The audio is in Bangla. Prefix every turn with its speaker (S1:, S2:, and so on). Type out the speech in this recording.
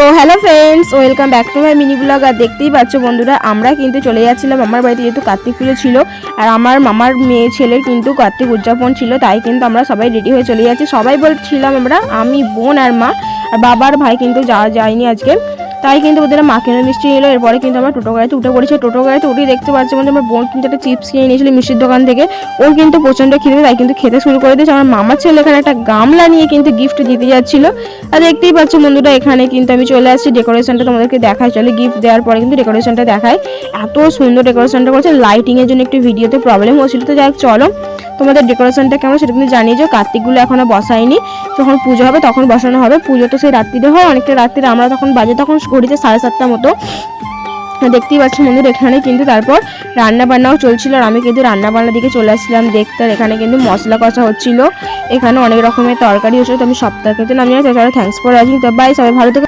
S1: তো hello friends, welcome back to my mini blog. আর দেখতেই পাচ্ছ বন্ধুরা, আমরা কিন্তু চলে যাচ্ছিলাম আমার বাড়িতে, যেহেতু কার্তিক পুজো ছিল আর আমার মামার মেয়ে ছেলের কিন্তু কার্তিক উদযাপন ছিল, তাই কিন্তু আমরা সবাই রেডি হয়ে চলে যাচ্ছি। সবাই বলছিলাম আমরা, আমি, বোন আর মা, আর বাবার ভাই কিন্তু যায়নি আজকে, তাই কিন্তু ওদের মাকে মিষ্টি এলো। এরপরে কিন্তু আমরা টোটো গাড়িতে উঠে পড়েছি। টোটো গাড়িতে উঠে দেখতে পাচ্ছি বন্ধু, আমার বোন কিন্তু একটা চিপস কিনে নিয়েছিল মিষ্টির দোকান থেকে। ওর কিন্তু প্রচণ্ড খিদে, তাই কিন্তু খেতে শুরু করে দিয়েছে। আমার মামার ছেলে এখানে একটা গামলা নিয়ে কিন্তু গিফট দিতে যাচ্ছিল। আর দেখতেই পাচ্ছ বন্ধুরা, এখানে কিন্তু আমি চলে আসছি। ডেকোরেশনটা তোমাদেরকে দেখাই, চলে গিফট দেওয়ার পরে কিন্তু ডেকোরেশনটা দেখায়। এত সুন্দর ডেকোরেশনটা করেছে। লাইটিংয়ের জন্য একটু ভিডিওতে প্রবলেম হচ্ছিল, তো যাই হোক চলো তোমাদের ডেকোরেশনটা কেমন সেটা কিন্তু জানিয়ে যাও। কার্তিকগুলো এখনো বসায়নি, যখন পুজো হবে তখন বসানো হবে। পুজো তো সেই রাত্রিরে হয়, অনেকটা রাত্রিরে, আমরা তখন বাজে তখন ঘড়িতে 7:30টার মতো। দেখতেই পাচ্ছি বন্ধুরা, এখানে কিন্তু তারপর রান্না বান্নাও চলছিল, আর আমি কিন্তু রান্না বান্নার দিকে চলে আসছিলাম দেখতে। আর এখানে কিন্তু মশলা কষা হচ্ছিল, এখানে অনেক রকমের তরকারি হচ্ছিল। তো আমি সপ্তাহে কিন্তু আমি থ্যাঙ্কস ফর ওয়াচিং। তো বাই, সবাই ভালো থেকে।